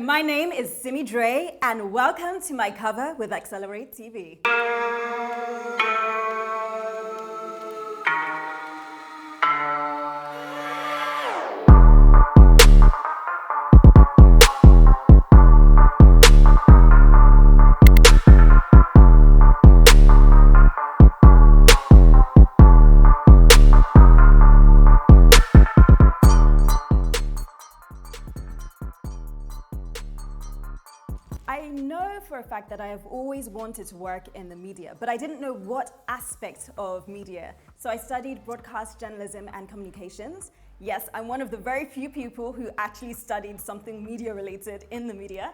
My name is Simi Drey, and welcome to my cover with Accelerate TV. I know for a fact that I have always wanted to work in the media, but I didn't know what aspect of media. So I studied broadcast journalism and communications. Yes, I'm one of the very few people who actually studied something media related in the media.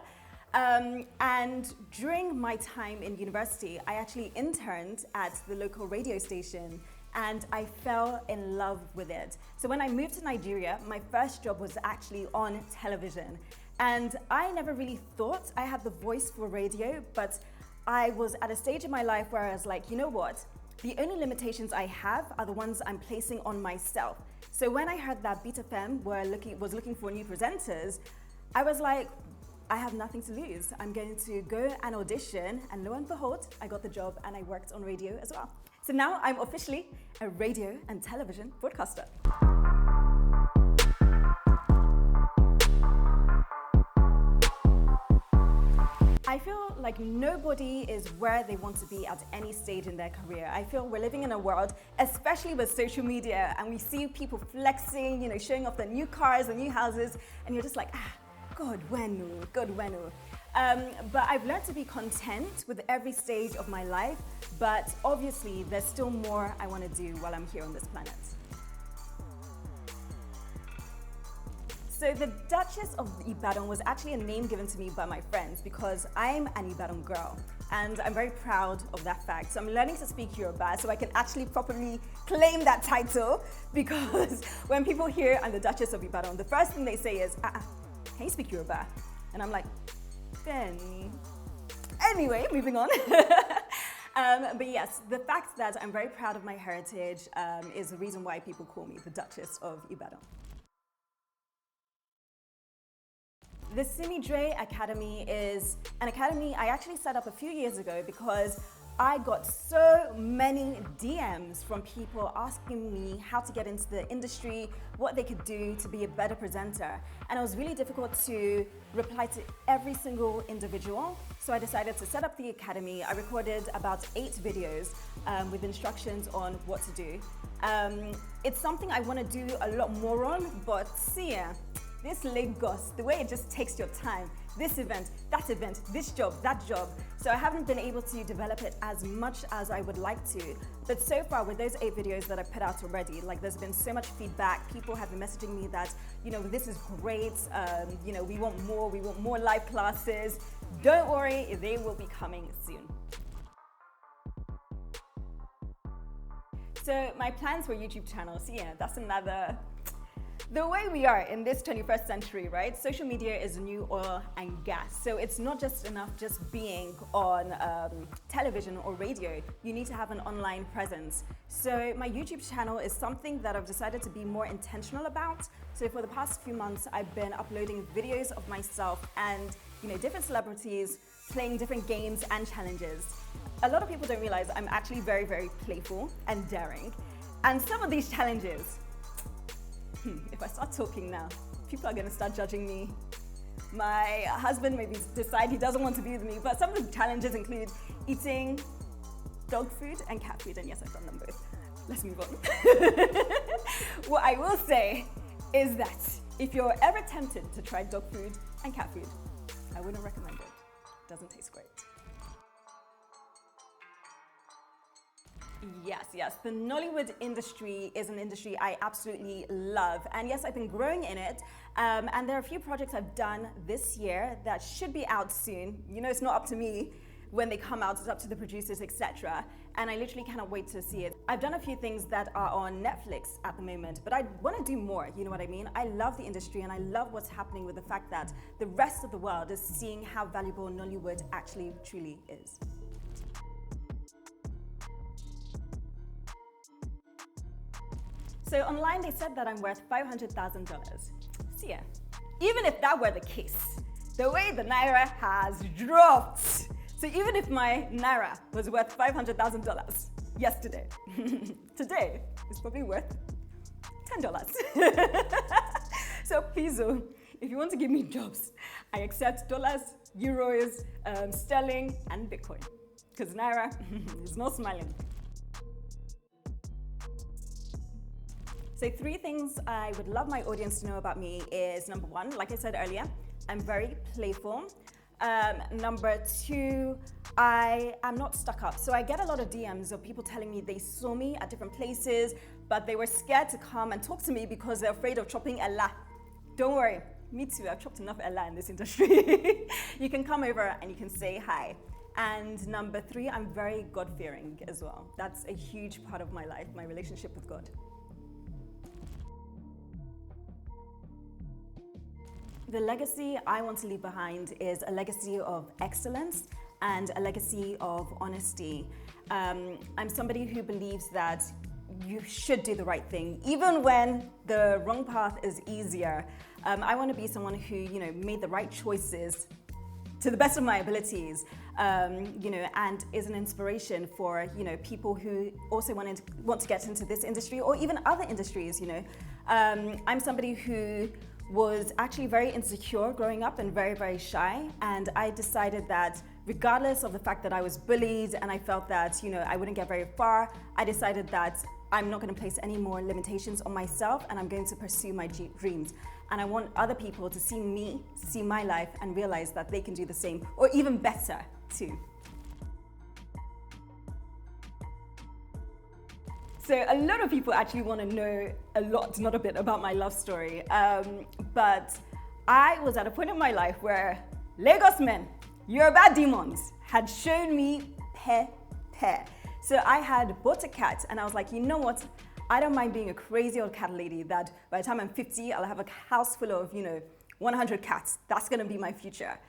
And during my time in university, I actually interned at the local radio station and I fell in love with it. So when I moved to Nigeria, my first job was actually on television. And I never really thought I had the voice for radio, but I was at a stage in my life where I was like, you know what? The only limitations I have are the ones I'm placing on myself. So when I heard that Beat FM was looking for new presenters, I was like, I have nothing to lose. I'm going to go and audition, and lo and behold, I got the job and I worked on radio as well. So now I'm officially a radio and television broadcaster. I feel like nobody is where they want to be at any stage in their career. I feel we're living in a world, especially with social media, and we see people flexing, showing off their new cars and new houses, and you're just like, God, when? But I've learned to be content with every stage of my life, but obviously there's still more I want to do while I'm here on this planet. So the Duchess of Ibadan was actually a name given to me by my friends because I'm an Ibadan girl and I'm very proud of that fact. So I'm learning to speak Yoruba so I can actually properly claim that title, because when people hear I'm the Duchess of Ibadan, the first thing they say is, can you speak Yoruba? And I'm like, Benny. Anyway, moving on. But yes, the fact that I'm very proud of my heritage is the reason why people call me the Duchess of Ibadan. The Simi Drey Academy is an academy I actually set up a few years ago because I got so many DMs from people asking me how to get into the industry, what they could do to be a better presenter. And it was really difficult to reply to every single individual. So I decided to set up the academy. I recorded about 8 videos with instructions on what to do. It's something I want to do a lot more on, but see, this Lagos, the way it just takes your time, this event, this job, that job. So I haven't been able to develop it as much as I would like to. But so far with those 8 videos that I put out already, there's been so much feedback. People have been messaging me that, this is great. We want more live classes. Don't worry, they will be coming soon. So my plans for YouTube channels, that's another. The way we are in this 21st century, right? Social media is the new oil and gas. So it's not just enough just being on television or radio. You need to have an online presence. So my YouTube channel is something that I've decided to be more intentional about. So for the past few months, I've been uploading videos of myself and different celebrities playing different games and challenges. A lot of people don't realize I'm actually very, very playful and daring. And some of these challenges, if I start talking now, people are going to start judging me. My husband maybe decide he doesn't want to be with me, but some of the challenges include eating dog food and cat food, and yes, I've done them both. Let's move on. What I will say is that if you're ever tempted to try dog food and cat food, I wouldn't recommend it. It doesn't taste great. Yes. The Nollywood industry is an industry I absolutely love. And yes, I've been growing in it. And there are a few projects I've done this year that should be out soon. It's not up to me when they come out, it's up to the producers, etc. And I literally cannot wait to see it. I've done a few things that are on Netflix at the moment, but I want to do more, you know what I mean? I love the industry and I love what's happening with the fact that the rest of the world is seeing how valuable Nollywood actually truly is. So online they said that I'm worth $500,000. So yeah, even if that were the case, the way the naira has dropped. So even if my naira was worth $500,000 yesterday, today it's probably worth $10. So please, if you want to give me jobs, I accept dollars, euros, sterling, and Bitcoin, because naira is not smiling. So 3 things I would love my audience to know about me is, number 1, like I said earlier, I'm very playful. Number 2, I am not stuck up. So I get a lot of DMs of people telling me they saw me at different places, but they were scared to come and talk to me because they're afraid of chopping Ella. Don't worry, me too, I've chopped enough Ella in this industry. You can come over and you can say hi. And number 3, I'm very God-fearing as well. That's a huge part of my life, my relationship with God. The legacy I want to leave behind is a legacy of excellence and a legacy of honesty. I'm somebody who believes that you should do the right thing, even when the wrong path is easier. I want to be someone who, made the right choices to the best of my abilities, and is an inspiration for, people who also want to get into this industry or even other industries, I'm somebody who was actually very insecure growing up and very, very shy. And I decided that regardless of the fact that I was bullied and I felt that, I wouldn't get very far, I decided that I'm not going to place any more limitations on myself and I'm going to pursue my dreams. And I want other people to see me, see my life and realize that they can do the same or even better too. So a lot of people actually want to know a lot, not a bit, about my love story. But I was at a point in my life where Lagos men, Yoruba demons, had shown me pair. So I had bought a cat and I was like, you know what? I don't mind being a crazy old cat lady that by the time I'm 50, I'll have a house full of, 100 cats. That's going to be my future.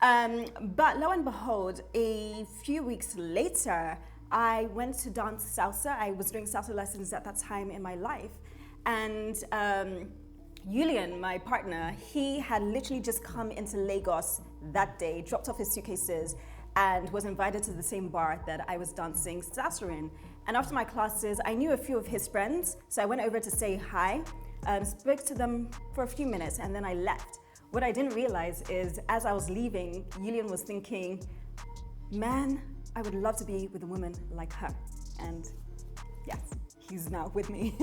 But lo and behold, a few weeks later, I went to dance salsa. I was doing salsa lessons at that time in my life. And Julian, my partner, he had literally just come into Lagos that day, dropped off his suitcases, and was invited to the same bar that I was dancing salsa in. And after my classes, I knew a few of his friends, so I went over to say hi, spoke to them for a few minutes, and then I left. What I didn't realize is, as I was leaving, Julian was thinking, man, I would love to be with a woman like her. And yes, he's now with me.